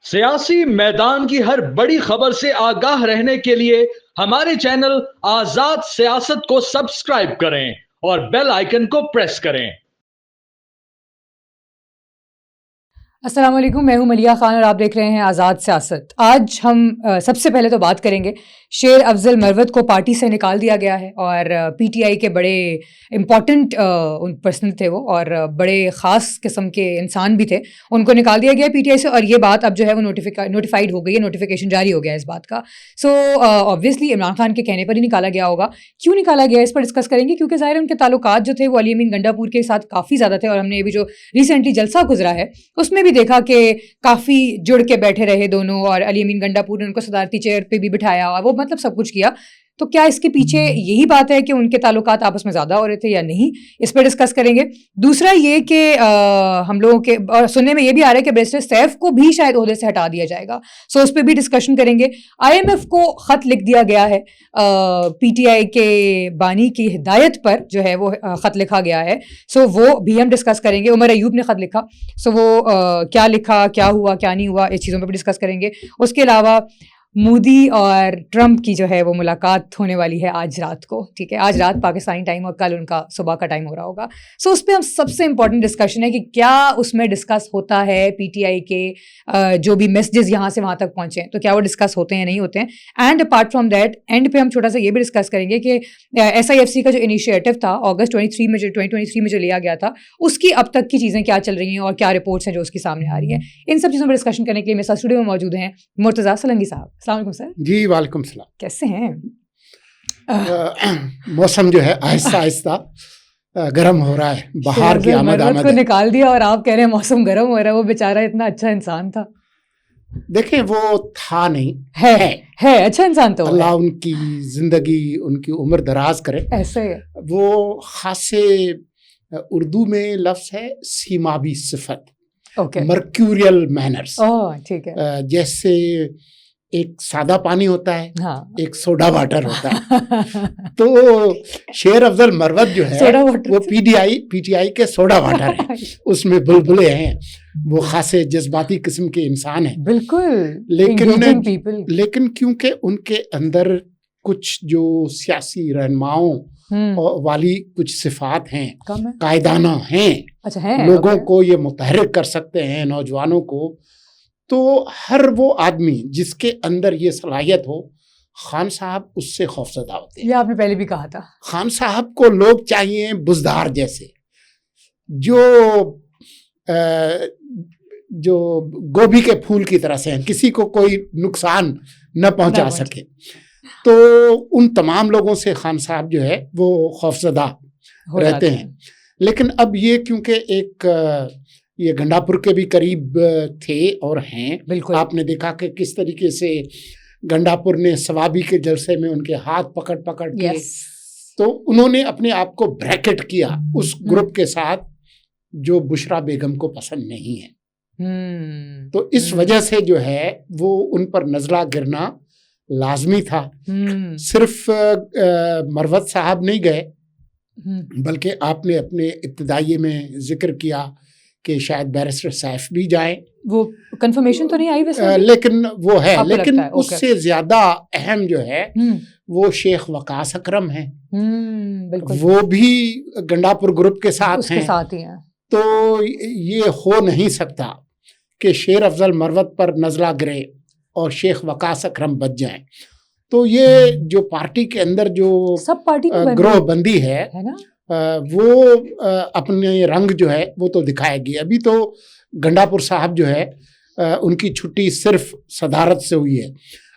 सियासी मैदान की हर बड़ी खबर से आगाह रहने के लिए हमारे चैनल आजाद सियासत को सब्सक्राइब करें और बेल आइकन को प्रेस करें। अस्सलाम वालेकुम, मैं हूं मलिया खान और आप देख रहे हैं आज़ाद सियासत। आज हम सबसे पहले तो बात करेंगे शेर अफजल मरवत को पार्टी से निकाल दिया गया है और पीटीआई के बड़े इम्पॉर्टेंट पर्सन थे वो और बड़े ख़ास किस्म के इंसान भी थे, उनको निकाल दिया गया पीटीआई से और ये बात अब जो है वो नोटिफाइड हो गई है, नोटिफिकेशन जारी हो गया है इस बात का। सो ऑब्वियसली इमरान खान के कहने पर ही निकाला गया होगा। क्यों निकाला गया इस पर डिस्कस करेंगे, क्योंकि ज़ाहिर है उनके ताल्लुकात जो थे वो अली अमीन गंडापुर के साथ काफ़ी ज़्यादा थे और हमने अभी जो रिसेंटली जलसा गुजरा है उसमें भी देखा कि काफ़ी जुड़ के बैठे रहे दोनों और अली अमीन गंडापुर ने उनको सदारती चेयर पे भी बिठाया और वो मतलब सब कुछ किया। तो क्या इसके पीछे यही बात है कि उनके ताल्लुकात आपस में ज़्यादा हो रहे थे या नहीं, इस पर डिस्कस करेंगे। दूसरा ये कि हम लोगों के और सुनने में ये भी आ रहा है कि बैरिस्टर सैफ को भी शायद ओहदे से हटा दिया जाएगा, सो उस पर भी डिस्कशन करेंगे। IMF को ख़त लिख दिया गया है, PTI के बानी की हिदायत पर जो है वो ख़त लिखा गया है, सो वो भी हम डिस्कस करेंगे। उमर अयूब ने ख़त लिखा, सो वो क्या लिखा, क्या हुआ, क्या नहीं हुआ, इस चीज़ों पर भी डिस्कस करेंगे। उसके अलावा मोदी और ट्रंप की जो है वो मुलाकात होने वाली है आज रात को, ठीक है, आज रात पाकिस्तानी टाइम और कल उनका सुबह का टाइम हो रहा होगा। सो उस पर हम सबसे इंपॉर्टेंट डिस्कशन है कि क्या उसमें डिस्कस होता है पीटीआई के जो भी मैसेजेस यहाँ से वहाँ तक पहुँचे हैं तो क्या वो डिस्कस होते हैं नहीं होते हैं। And apart from that and पे हम छोटा सा ये भी डिस्कस करेंगे कि SIFC का जो इनिशिएटिव था अगस्त 2023 में जो लिया गया था उसकी अब तक की चीज़ें क्या चल रही हैं और क्या रिपोर्ट्स हैं जो उसकी सामने आ रही है। इन सब चीज़ों पर डिस्कशन करने के लिए मेरे साथ स्टूडियो में मौजूद हैं मुर्तज़ा सलंगी साहब। अस्सलाम वालेकुम सर। जी वालेकुम सलाम। कैसे हैं? मौसम जो है आहिस्ता आहिस्ता गर्म हो रहा है, बाहर की आमद को निकाल दिया और आप कह रहे हैं मौसम गर्म हो रहा है। वो बेचारा इतना अच्छा इंसान था। देखें वो था नहीं, है अच्छा इंसान तो अल्लाह उनकी जिंदगी उनकी उम्र दराज करे। ऐसे वो खासे उर्दू में लफ्ज है सीमावी सिफत, मर्क्यूरियल मैनर्स। ठीक है। जैसे एक सादा पानी होता है, हाँ। एक सोडा वाटर होता है। तो शेर अफजल मरवत जो है वो पीटीआई के सोडा वाटर है, उसमें बुलबुले हैं, वो खासे जज्बाती किस्म के इंसान हैं बिल्कुल। लेकिन क्योंकि उनके अंदर कुछ जो सियासी रहनुमाओं वाली कुछ सिफात हैं, कायदाना हैं, अच्छा है, लोगों को ये मुतहर्रिक कर सकते हैं, नौजवानों को। तो हर वो आदमी जिसके अंदर ये सलाहियत हो, खान साहब उससे खौफजदा होते हैं। ये आपने पहले भी कहा था। खान साहब को लोग चाहिए बुजदार जैसे, जो गोभी के फूल की तरह से हैं, किसी को कोई नुकसान न पहुंचा सके। तो उन तमाम लोगों से खान साहब जो है वो खौफजदा रहते हैं। लेकिन अब ये क्योंकि ये गंडापुर के भी करीब थे और हैं, आपने देखा कि किस तरीके से गंडापुर ने सवाबी के जलसे में उनके हाथ पकड़ के तो उन्होंने अपने आप को ब्रैकेट किया उस ग्रुप के साथ जो बुशरा बेगम को पसंद नहीं है। तो इस वजह से जो है वो उन पर नजला गिरना लाजमी था। सिर्फ मरवत साहब नहीं गए, बल्कि आपने अपने इब्तिदाई में जिक्र किया कि शायद बैरिस्टर सैफ भी जाए। वो कंफर्मेशन तो नहीं आई वैसे, लेकिन वो है, लेकिन उससे ज्यादा अहम जो है वो शेख वकास अकरम है। वो भी गंडापुर ग्रुप के साथ हैं। तो ये हो नहीं सकता कि शेर अफजल मरवत पर नजला गिरे और शेख वकास अकरम बच जाए। तो ये जो पार्टी के अंदर जो सब पार्टी ग्रोह बंदी है ना, वो अपने रंग जो है वो तो दिखाएगी। अभी तो गंडापुर साहब जो है उनकी छुट्टी सिर्फ सदारत से हुई है,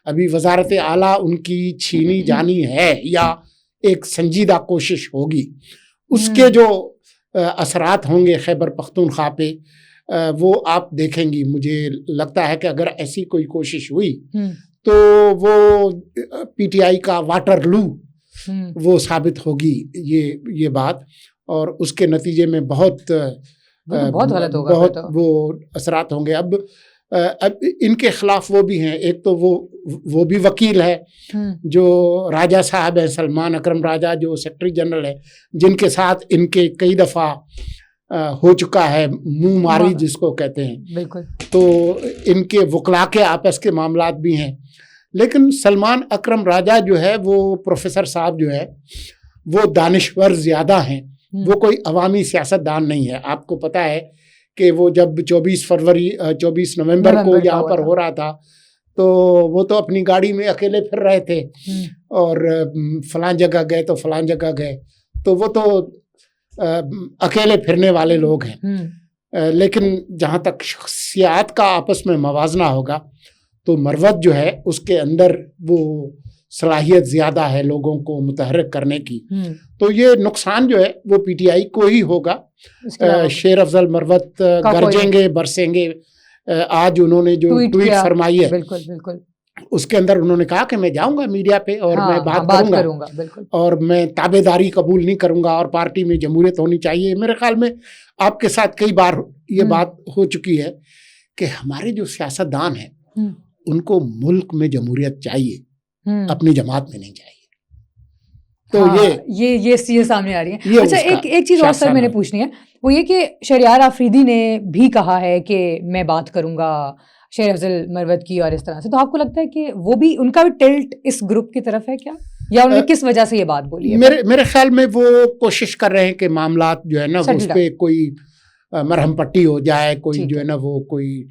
अभी वजारत आला उनकी छीनी जानी है या एक संजीदा कोशिश होगी। उसके जो असरात होंगे खैबर पख्तूनख्वा पे वो आप देखेंगी। मुझे लगता है कि अगर ऐसी कोई कोशिश हुई तो वो पीटीआई का वाटरलू वो साबित होगी ये बात, और उसके नतीजे में बहुत गलत होगा, बहुत वो असरात होंगे। अब इनके खिलाफ वो भी हैं, एक तो वो भी वकील है जो राजा साहब हैं, सलमान अकरम राजा जो सेक्रेटरी जनरल है, जिनके साथ इनके कई दफ़ा हो चुका है, मुंह मारी जिसको कहते हैं। बिल्कुल। तो इनके वकला के आपस के मामलात भी हैं। लेकिन सलमान अकरम राजा जो है वो प्रोफेसर साहब जो है वो दानिश्वर ज़्यादा हैं, वो कोई अवामी सियासतदान नहीं है। आपको पता है कि वो जब 24 नवंबर को यहाँ पर हो रहा था तो वो तो अपनी गाड़ी में अकेले फिर रहे थे और फलां जगह गए तो फलां जगह गए, तो वो तो अकेले फिरने वाले लोग हैं। लेकिन जहाँ तक शख्सियात का आपस में मवाजना होगा तो मरवत जो है उसके अंदर वो सलाहियत ज़्यादा है लोगों को मुतहर्रिक करने की। तो ये नुकसान जो है वो पीटीआई को ही होगा। शेर अफजल मरवत गरजेंगे बरसेंगे। आज उन्होंने जो ट्वीट फरमाई है, बिल्कुल बिल्कुल, उसके अंदर उन्होंने कहा कि मैं जाऊंगा मीडिया पे और मैं बात करूंगा बिल्कुल, और मैं ताबेदारी कबूल नहीं करूंगा और पार्टी में जमहूरियत होनी चाहिए। मेरे ख्याल में आपके साथ कई बार ये बात हो चुकी है कि हमारे जो सियासतदान हैं उनको मुल्क में जमहूरियत चाहिए, अपनी जमात में नहीं चाहिए। तो ये सामने आ रही है। अच्छा, एक चीज और सर मैंने पूछनी है, वो ये कि शहरयार आफरीदी ने भी कहा है कि मैं बात करूंगा शेर अफजल मरवत की और इस तरह से, तो आपको लगता है कि वो भी, उनका भी टिल्ट इस ग्रुप की तरफ है क्या, या उन्होंने किस वजह से ये बात बोली है? मेरे ख्याल में वो कोशिश कर रहे हैं कि मामलात जो है ना उस पे कोई मरहम पट्टी हो जाए, कोई जो है ना वो कोई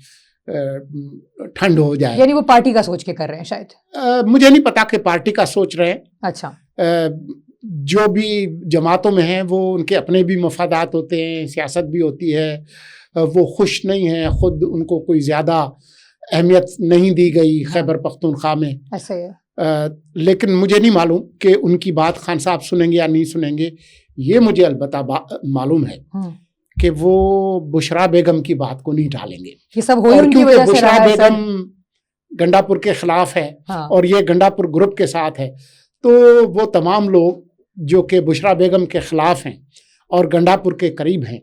ठंड हो जाए। यानी वो पार्टी का सोच के कर रहे हैं शायद। मुझे नहीं पता कि पार्टी का सोच रहे हैं। अच्छा, जो भी जमातों में हैं वो उनके अपने भी मफादात होते हैं, सियासत भी होती है। वो खुश नहीं है, खुद उनको कोई ज़्यादा अहमियत नहीं दी गई खैबर पख्तूनख्वा में। ऐसा है। लेकिन मुझे नहीं मालूम कि उनकी बात खान साहब सुनेंगे या नहीं सुनेंगे। ये मुझे अलबत्ता मालूम है कि वो बुशरा बेगम की बात को नहीं टालेंगे। ये सब हो उनकी वजह से बुशरा बेगम गंडापुर के खिलाफ है और ये गंडापुर ग्रुप के साथ है, तो वो तमाम लोग जो कि बुशरा बेगम के खिलाफ हैं और गंडापुर के करीब हैं,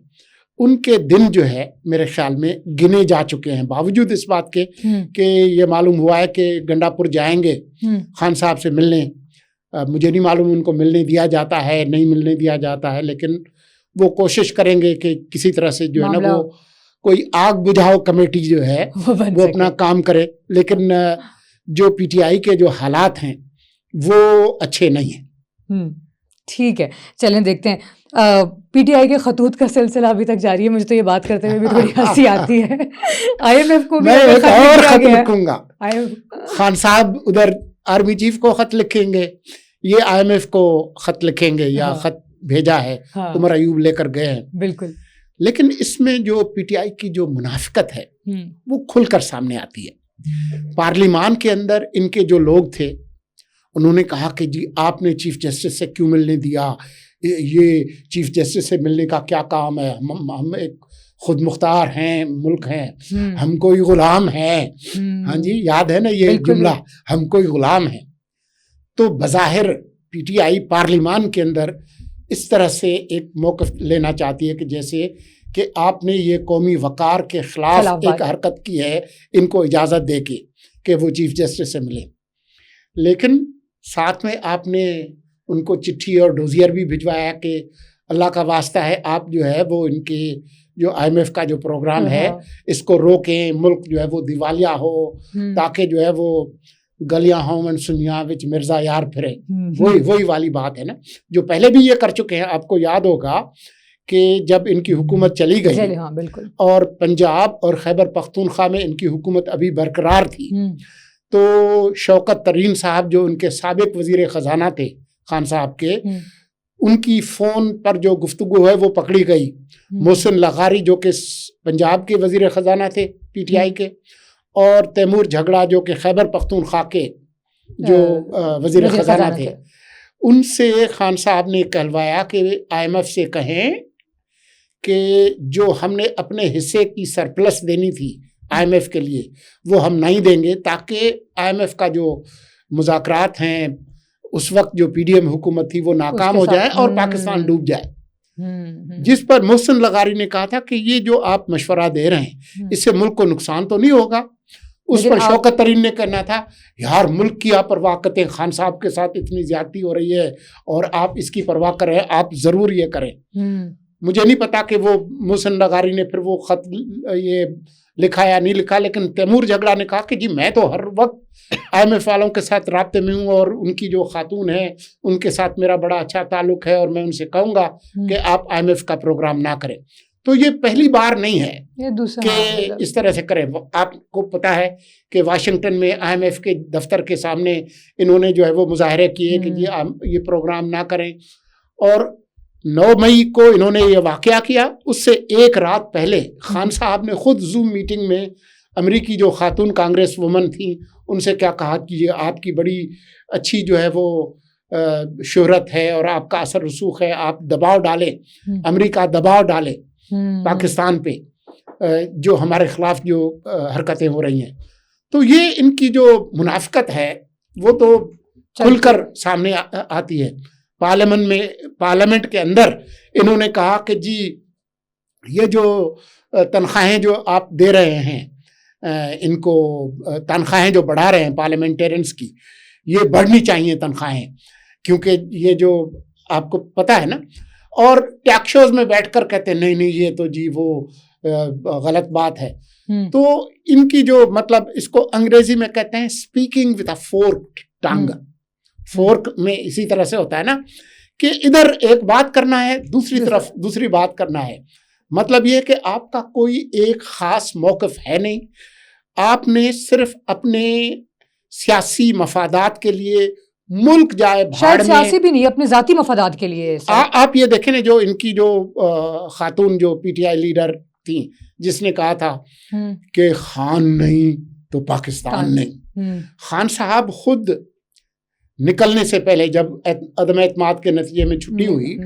उनके दिन जो है मेरे ख्याल में गिने जा चुके हैं। बावजूद इस बात के कि ये मालूम हुआ है कि गंडापुर जाएंगे खान साहब से मिलने। मुझे नहीं मालूम उनको मिलने दिया जाता है नहीं मिलने दिया जाता है, लेकिन वो कोशिश करेंगे कि किसी तरह से जो है ना वो कोई आग बुझाओ कमेटी जो है वो अपना काम करे। लेकिन जो पीटीआई के जो हालात हैं वो अच्छे नहीं हैं। ठीक है, चलें देखते हैं। पीटीआई के खतूत का सिलसिला अभी तक जारी है। मुझे तो ये बात करते हुए भी थोड़ी हंसी आती है। आईएमएफ को भी मैं एक और खत लिखूंगा। खान साहब उधर आर्मी चीफ को खत लिखेंगे, ये आईएमएफ को खत लिखेंगे या खत भेजा है, उमर अयूब लेकर गए हैं। बिल्कुल। लेकिन इसमें जो पीटीआई की जो मुनाफिकत है वो खुलकर सामने आती है। पार्लियामान के अंदर इनके जो लोग थे उन्होंने कहा कि जी आपने चीफ जस्टिस से क्यों मिलने दिया, ये चीफ जस्टिस से मिलने का क्या काम है, हम एक खुद मुख्तार हैं, मुल्क हैं, हम कोई गुलाम हैं। हाँ जी, याद है ना ये जुमला, हम कोई गुलाम हैं। तो बज़ाहिर पीटीआई पार्लियामान के अंदर इस तरह से एक मौक़िफ़ लेना चाहती है कि जैसे कि आपने ये कौमी वक़ार के ख़िलाफ़ एक हरकत की है, इनको इजाज़त दे के कि वो चीफ जस्टिस से मिले। लेकिन साथ में आपने उनको चिट्ठी और डोजियर भी भिजवाया कि अल्लाह का वास्ता है आप जो है वो इनके जो आईएमएफ का जो प्रोग्राम है इसको रोकें, मुल्क जो है वो दिवालिया हो, ताकि जो है वो गलियां हों मन सुनिया विच मिर्जा यार फिरे। वही वाली बात है ना जो पहले भी ये कर चुके हैं। आपको याद होगा कि जब इनकी हुकूमत चली गई बिल्कुल, और पंजाब और खैबर पख्तूनख्वा में इनकी हुकूमत अभी बरकरार थी, तो शौकत तरीन साहब जो उनके साबिक वजीर ख़जाना थे खान साहब के, उनकी फ़ोन पर जो गुफ्तगू है वो पकड़ी गई। मोहसिन लगारी जो कि पंजाब के वजीर ख़जाना थे पीटीआई के, और तैमूर झगड़ा जो कि खैबर पख्तूनख्वा के जो वजीर ख़जाना थे, उनसे खान साहब ने कहलवाया कि आईएमएफ से कहें कि जो हमने अपने हिस्से की सरप्लस देनी थी आईएमएफ के लिए वो हम नहीं देंगे, ताकि आईएमएफ का जो मुज़ाकरात हैं उस वक्त जो पीडीएम हुकूमत थी वो नाकाम हो जाए और पाकिस्तान डूब जाए। जिस पर मोहसिन लगारी ने कहा था कि ये जो आप मशवरा दे रहे हैं इससे मुल्क को नुकसान तो नहीं होगा। उस पर शौकत तरीन ने कहना था यार मुल्क की आप परवाह करते हैं, खान साहब के साथ इतनी ज्यादती हो रही है और आप इसकी परवाह कर रहे हैं, आप जरूर ये करें। मुझे नहीं पता कि वो मोहसिन नगारी ने फिर वो खत ये लिखा या नहीं लिखा, लेकिन तैमूर झगड़ा ने कहा कि जी मैं तो हर वक्त IMF वालों के साथ राब्ते में हूँ और उनकी जो खातून है उनके साथ मेरा बड़ा अच्छा ताल्लुक है और मैं उनसे कहूँगा कि आप IMF का प्रोग्राम ना करें। तो ये पहली बार नहीं है कि इस तरह से करें। आपको पता है कि वाशिंगटन में IMF के दफ्तर के सामने इन्होंने जो है वो मुजाहरे किए कि जी ये प्रोग्राम ना करें, और 9 मई को इन्होंने ये वाकया किया। उससे एक रात पहले खान साहब ने खुद जूम मीटिंग में अमेरिकी जो खातून कांग्रेस वुमन थी उनसे क्या कहा कि ये आपकी बड़ी अच्छी जो है वो शोहरत है और आपका असर रसूख है, आप दबाव डालें, अमेरिका दबाव डाले पाकिस्तान पे जो हमारे खिलाफ जो हरकतें हो रही हैं। तो ये इनकी जो मुनाफिकत है वो तो खुलकर सामने आती है। पार्लियामेंट के अंदर इन्होंने कहा कि जी ये जो तनख्वाहें जो आप दे रहे हैं, इनको तनख्वाहें जो बढ़ा रहे हैं पार्लियामेंटेरियंस की, ये बढ़नी चाहिए तनख्वाहें, क्योंकि ये जो आपको पता है ना। और टैक्स शोज में बैठकर कहते हैं नहीं नहीं ये तो जी वो गलत बात है। तो इनकी जो मतलब इसको अंग्रेजी में कहते हैं speaking with a fork tongue. Fork में इसी तरह से होता है ना कि इधर एक बात करना है, दूसरी तरफ दूसरी बात करना है। मतलब ये कि आपका कोई एक खास मौक़िफ़ है नहीं, आपने सिर्फ अपने सियासी मफादात के लिए मुल्क जाए भाड़ में, सियासी भी नहीं, अपने जाती मफादात के लिए। आप ये देखें ना, जो इनकी जो खातून जो PTI लीडर थी जिसने कहा था कि खान नहीं तो पाकिस्तान नहीं, खान साहब खुद निकलने से पहले जब अदम एतमाद के नतीजे में छुट्टी हुई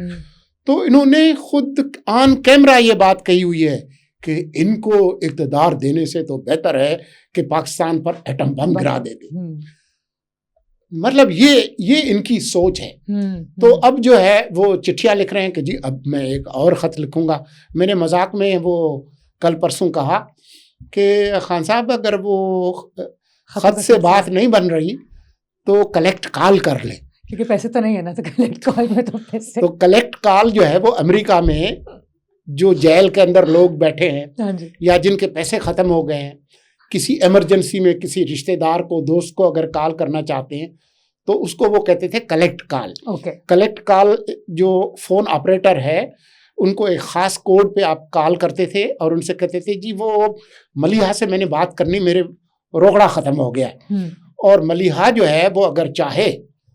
तो इन्होंने खुद ऑन कैमरा ये बात कही हुई है कि इनको इक़्तिदार देने से तो बेहतर है कि पाकिस्तान पर एटम बम गिरा देते। मतलब ये इनकी सोच है। तो अब जो है वो चिट्ठियाँ लिख रहे हैं कि जी अब मैं एक और ख़त लिखूंगा। मैंने मजाक में वो कल परसों कहा कि खान साहब अगर वो ख़त से बात नहीं बन रही तो कलेक्ट कॉल कर ले, क्योंकि पैसे तो नहीं है ना, तो कलेक्ट कॉल में तो पैसे। तो कलेक्ट कॉल जो है वो अमेरिका में जो जेल के अंदर लोग बैठे हैं या जिनके पैसे ख़त्म हो गए हैं, किसी इमरजेंसी में किसी रिश्तेदार को दोस्त को अगर कॉल करना चाहते हैं तो उसको वो कहते थे कलेक्ट कॉल। कलेक्ट कॉल जो फ़ोन ऑपरेटर है उनको एक ख़ास कोड पे आप कॉल करते थे और उनसे कहते थे जी वो मलिहा से मैंने बात करनी, मेरे रोकड़ा ख़त्म हो गया। और मलिहा जो है वो अगर चाहे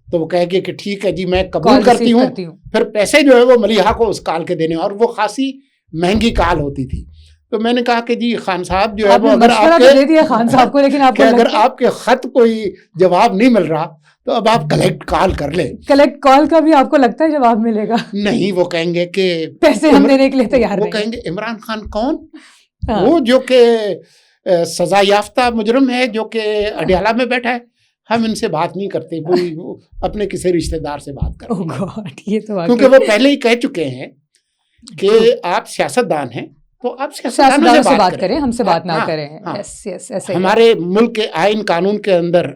तो वो कहेगी कि ठीक है जी मैं कबूल करती हूँ, फिर पैसे जो है वो मलिहा को उस कॉल के देने, और वो खासी महंगी कॉल होती थी। तो मैंने कहा कि जी खान साहब जो है वो अगर आपके दे दिया खान साहब को, लेकिन आपको अगर आपके खत कोई जवाब नहीं मिल रहा तो अब आप कलेक्ट कॉल कर ले। कलेक्ट कॉल का भी आपको लगता है जवाब मिलेगा? नहीं, वो कहेंगे कि पैसे हम देने के लिए तैयार नहीं। वो कहेंगे इमरान खान कौन? वो जो कि सजा याफ्ता मुजरिम है जो कि अडियाला में बैठा है, हम इनसे बात नहीं करते, वो अपने किसी रिश्तेदार से बात करते हैं। ओह गॉड, ये तो क्योंकि वो पहले ही कह चुके हैं कि आप सियासतदान हैं तो आप सियासतदानों से बात करें, हमसे बात ना करें। यस यस, ऐसे हमारे मुल्क के आइन कानून के अंदर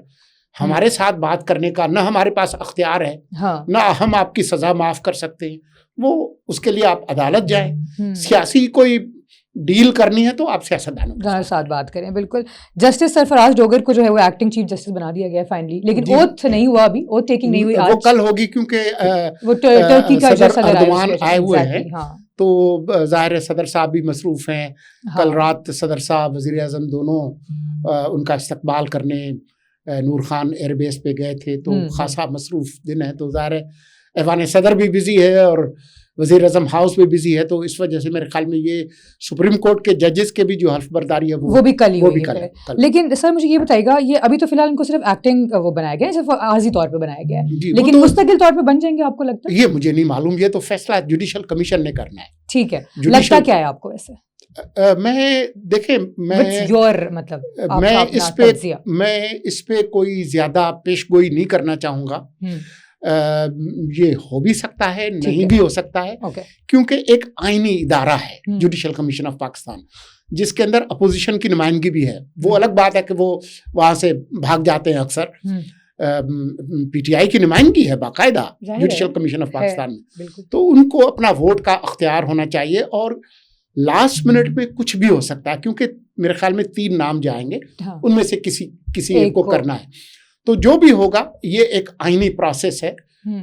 हमारे साथ बात करने का ना हमारे पास अख्तियार है, ना हम आपकी सजा माफ कर सकते हैं। वो उसके लिए आप अदालत जाएं। सियासी कोई डील करनी है तो आप सियासतदानों के साथ बात करें। बिल्कुल। जस्टिस सरफराज डोगर को जो है वो एक्टिंग चीफ जस्टिस बना दिया गया फाइनली, लेकिन ओथ नहीं हुआ अभी, ओथ टेकिंग नहीं हुई। वो कल होगी क्योंकि वो टर्की का सदर अर्दवान आए हुए हैं। तो जाहिर है सदर साहब भी मसरूफ हैं। कल रात सदर साहब वज़ीर आज़म दोनों उनका इस्तकबाल करने नूर खान एयरबेस पे गए थे, तो खासा मसरूफ दिन है। तो जाहिर है ऐवान सदर भी बिजी है और वज़ीर आज़म हाउस भी बिजी है, तो इस वजह से मेरे ख्याल में ये सुप्रीम कोर्ट के जजेस के भी जो हल्फ बर्दारी है वो भी कल ही है। लेकिन सर मुझे ये बताइएगा, ये अभी तो फिलहाल इनको सिर्फ एक्टिंग वो बनाया गया है, सिर्फ आर्जी तौर पे बनाया गया है, लेकिन मुस्तकिल तौर पे बन जाएंगे आपको लगता है? ये मुझे नहीं मालूम, ये तो फैसला जुडिशल कमीशन ने करना है। ठीक है, लगता क्या है आपको वैसे? मैं देखें, मैं इस पे कोई ज्यादा पेशगोई नहीं करना चाहूंगा। ये हो भी सकता है, नहीं भी हो सकता है, क्योंकि एक आईनी इदारा है जुडिशल कमीशन ऑफ पाकिस्तान, जिसके अंदर अपोजिशन की नुमाइंदगी भी है। वो अलग बात है कि वो वहां से भाग जाते हैं अक्सर, पीटीआई की नुमाइंदगी है बाकायदा जुडिशल कमीशन ऑफ पाकिस्तान में, तो उनको अपना वोट का अख्तियार होना चाहिए। और लास्ट मिनट में कुछ भी हो सकता है, क्योंकि मेरे ख्याल में 3 नाम जाएंगे, हाँ। उनमें से किसी एक को करना है। तो जो भी होगा ये एक आईनी प्रोसेस है,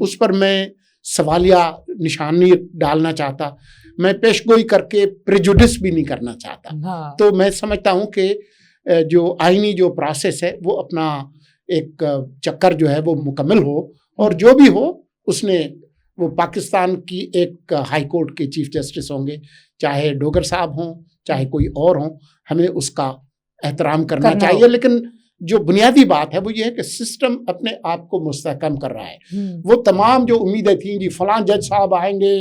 उस पर मैं सवालिया निशानी डालना चाहता, मैं पेशगोई करके प्रेजुडिस भी नहीं करना चाहता। हाँ। तो मैं समझता हूँ कि जो आईनी जो प्रोसेस है वो अपना एक चक्कर जो है वो मुकम्मल हो, और जो भी हो उसने वो पाकिस्तान की एक हाई कोर्ट के चीफ जस्टिस होंगे, चाहे डोगर साहब हों चाहे कोई और हों, हमें उसका एहतराम करना चाहिए। लेकिन जो बुनियादी बात है वो ये है कि सिस्टम अपने आप को मुस्तहकम कर रहा है। वो तमाम जो उम्मीदें थी जी फलां जज साहब आएंगे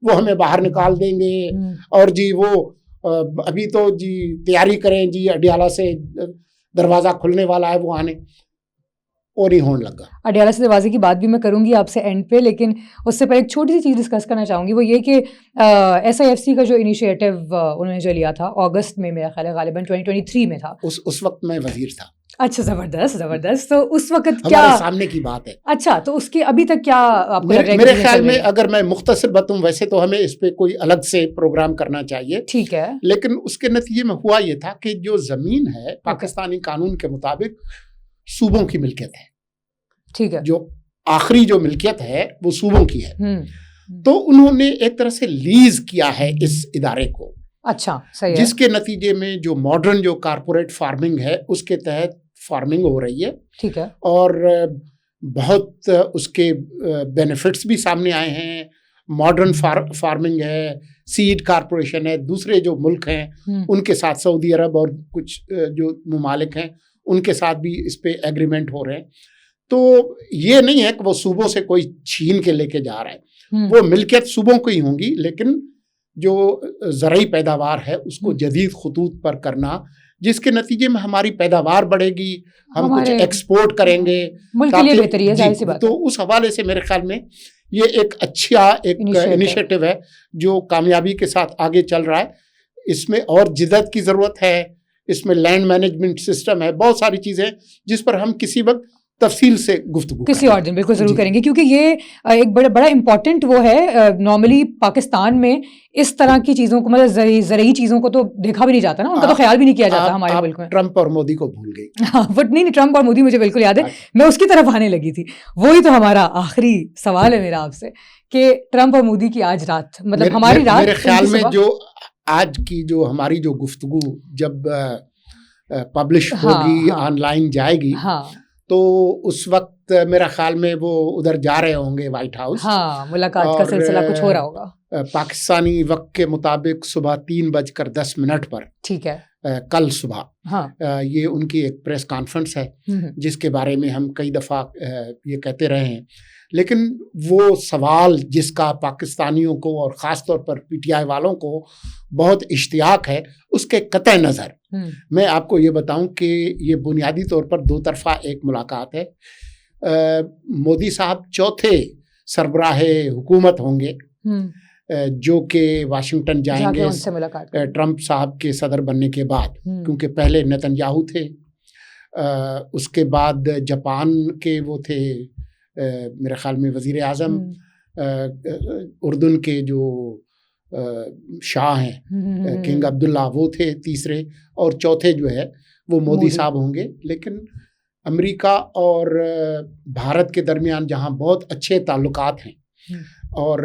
वो हमें बाहर निकाल देंगे, और जी वो अभी तो जी तैयारी करें जी अडियाला से दरवाज़ा खुलने वाला है वो आने, और नहीं होने लगा। अडियाला से दरवाजे की बात भी मैं करूंगी आपसे एंड पे, लेकिन उससे पहले एक छोटी सी चीज़ डिस्कस करना चाहूँगी, वो ये कि SIFC का जो इनिशिएटिव उन्होंने जो लिया था अगस्त में, मेरा ख्याल है गालिबन 2023 में था, उस वक्त मैं वजीर था। अच्छा, जबरदस्त। तो उस वक्त क्या सामने की बात है। अच्छा, तो उसके अभी तक क्या आपको लग रहा है? मेरे ख्याल में अगर मैं मुख्तसर बताऊं, वैसे तो हमें इस पे कोई अलग से प्रोग्राम करना चाहिए, ठीक है, लेकिन उसके नतीजे में हुआ ये था कि जो जमीन है पाकिस्तानी कानून के मुताबिक सूबों की मिल्कियत है, ठीक है, जो आखिरी जो मिल्कियत है वो सूबों की है। तो उन्होंने एक तरह से लीज किया है इस इदारे को। अच्छा, सही है। जिसके नतीजे में जो मॉडर्न जो कारपोरेट फार्मिंग है उसके तहत फार्मिंग हो रही है, ठीक है, और बहुत उसके बेनिफिट्स भी सामने आए हैं। मॉडर्न फार्मिंग है, सीड कारपोरेशन है, दूसरे जो मुल्क हैं उनके साथ सऊदी अरब और कुछ जो ममालिक हैं उनके साथ भी इस पे एग्रीमेंट हो रहे हैं। तो ये नहीं है कि वो सूबों से कोई छीन के लेके जा रहा है, वो मिल्कियत सूबों को ही होंगी, लेकिन जो ज़राई पैदावार है उसको जदीद खतूत पर करना, जिसके नतीजे में हमारी पैदावार बढ़ेगी, हम कुछ एक्सपोर्ट करेंगे, मुल्क के लिए बेहतरी है, जाहिर सी बात है। तो उस हवाले से मेरे ख्याल में ये एक अच्छा इनिशिएटिव है जो कामयाबी के साथ आगे चल रहा है। इसमें और जिद्दत की ज़रूरत है, इसमें लैंड मैनेजमेंट सिस्टम है, बहुत सारी चीज़ें जिस पर हम किसी वक्त तफसील से गुफ्तगू किसी और दिन बिल्कुल जरूर करेंगे, क्योंकि ये एक बड़ा इम्पोर्टेंट वो है। नॉर्मली पाकिस्तान में इस तरह की चीज़ों को, मतलब ज़रूरी चीज़ों को तो देखा भी नहीं जाता ना, उनका तो ख्याल भी नहीं किया जाता हमारे मुल्क में। ट्रंप और मोदी को भूल गई। हाँ, बट नहीं, ट्रंप और मोदी मुझे बिल्कुल याद है, मैं उसकी तरफ आने लगी थी। वही तो हमारा आखिरी सवाल है मेरा आपसे कि ट्रंप और मोदी की आज रात, मतलब हमारी रात, मेरे ख्याल में जो आज की जो हमारी जो गुफ्तगू जब पब्लिश होगी, ऑनलाइन जाएगी, तो उस वक्त मेरा ख्याल में वो उधर जा रहे होंगे व्हाइट हाउस। हाँ, मुलाकात का सिलसिला कुछ हो रहा होगा। पाकिस्तानी वक्त के मुताबिक सुबह 3:10 पर, ठीक है, कल सुबह, हाँ, ये उनकी एक प्रेस कॉन्फ्रेंस है जिसके बारे में हम कई दफ़ा ये कहते रहे हैं, लेकिन वो सवाल जिसका पाकिस्तानियों को और ख़ास तौर पर PTI वालों को बहुत इश्तियाक है, उसके कतई नज़र मैं आपको ये बताऊं कि ये बुनियादी तौर पर 2 तरफ़ा एक मुलाकात है। मोदी साहब चौथे सरबराहे हुकूमत होंगे जो कि वाशिंगटन जाएंगे ट्रंप साहब के सदर बनने के बाद, क्योंकि पहले नेतन्याहू थे, उसके बाद जापान के वो थे मेरे ख्याल में वज़ीर आज़म, उर्दन के जो शाह हैं किंग अब्दुल्ला वो थे तीसरे, और चौथे जो है वो मोदी साहब होंगे। लेकिन अमेरिका और भारत के दरमियान जहाँ बहुत अच्छे ताल्लुकात हैं और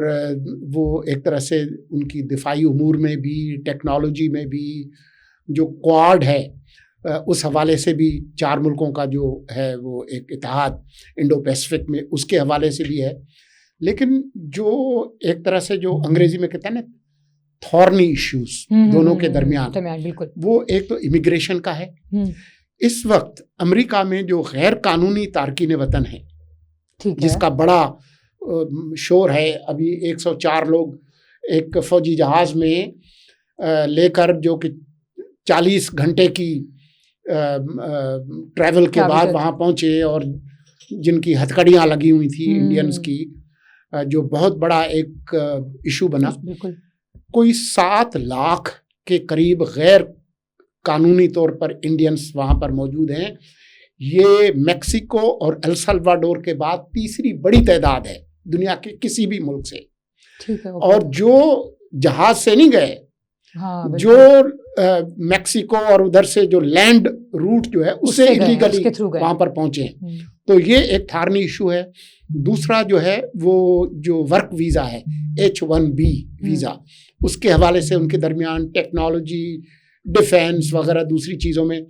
वो एक तरह से उनकी दिफाई उमूर में भी, टेक्नोलॉजी में भी, जो क्वाड है उस हवाले से भी 4 मुल्कों का जो है वो एक इत्तेहाद इंडो पैसिफिक में, उसके हवाले से भी है। लेकिन जो एक तरह से जो अंग्रेजी में कहते हैं ना थॉर्नी इश्यूज दोनों के दरमियान, बिल्कुल, वो एक तो इमिग्रेशन का है। इस वक्त अमेरिका में जो गैर कानूनी तारकीन वतन है, जिसका बड़ा शोर है, अभी 104 लोग एक फौजी जहाज में लेकर जो कि 40 घंटे की ट्रैवल के बाद वहाँ पहुँचे, और जिनकी हथकड़ियाँ लगी हुई थी इंडियंस की, जो बहुत बड़ा एक इशू बना। कोई 7 लाख के करीब गैर कानूनी तौर पर इंडियंस वहाँ पर मौजूद हैं। ये मेक्सिको और एल सल्वाडोर के बाद तीसरी बड़ी तादाद है दुनिया के किसी भी मुल्क से। ठीक है। और जो जहाज से नहीं गए, हाँ, जो मेक्सिको और उधर से जो लैंड रूट जो है उससे इलीगली वहां पर पहुंचे हैं। तो ये एक थारनी इशू है। दूसरा जो है वो जो वर्क वीजा है H1B वीजा, उसके हवाले से उनके दरमियान टेक्नोलॉजी, डिफेंस वगैरह दूसरी चीज़ों में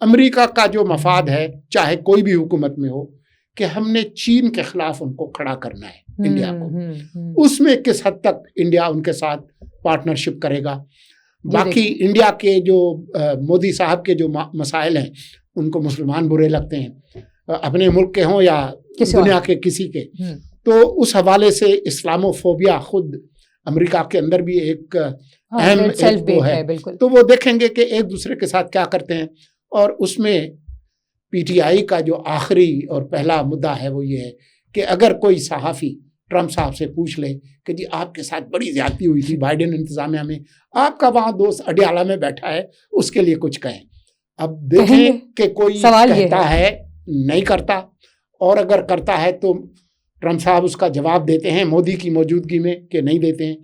अमेरिका का जो मफाद है, चाहे कोई भी हुकूमत में हो, कि हमने चीन के खिलाफ उनको खड़ा करना है इंडिया को, उसमें किस हद तक इंडिया उनके साथ पार्टनरशिप करेगा। बाकी इंडिया के जो मोदी साहब के जो मसाइल हैं उनको मुसलमान बुरे लगते हैं, अपने मुल्क के हों या दुनिया के किसी के। तो उस हवाले से इस्लामोफोबिया खुद अमेरिका के अंदर भी एक अहम वो है। तो वो देखेंगे कि एक दूसरे के साथ क्या करते हैं। और उसमें पीटीआई का जो आखिरी और पहला मुद्दा है वो ये है कि अगर कोई सहाफ़ी ट्रंप साहब से पूछ ले कि जी आपके साथ बड़ी ज्यादती हुई थी बाइडेन इंतजामिया में, आपका वहाँ दोस्त अडियाला में बैठा है, उसके लिए कुछ कहें। अब देखें कि कोई कहता है नहीं करता, और अगर करता है तो ट्रंप साहब उसका जवाब देते हैं मोदी की मौजूदगी में कि नहीं देते हैं।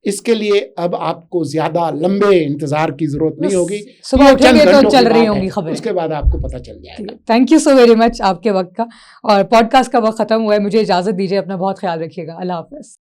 इसके लिए अब आपको ज्यादा लंबे इंतजार की जरूरत नहीं होगी, सुबह उठेंगे तो चल रही होंगी खबरें, उसके बाद आपको पता चल जाएगा। Thank you so very much आपके वक्त का, और पॉडकास्ट का वक्त खत्म हुआ है, मुझे इजाजत दीजिए, अपना बहुत ख्याल रखिएगा, अल्लाह हाफिज।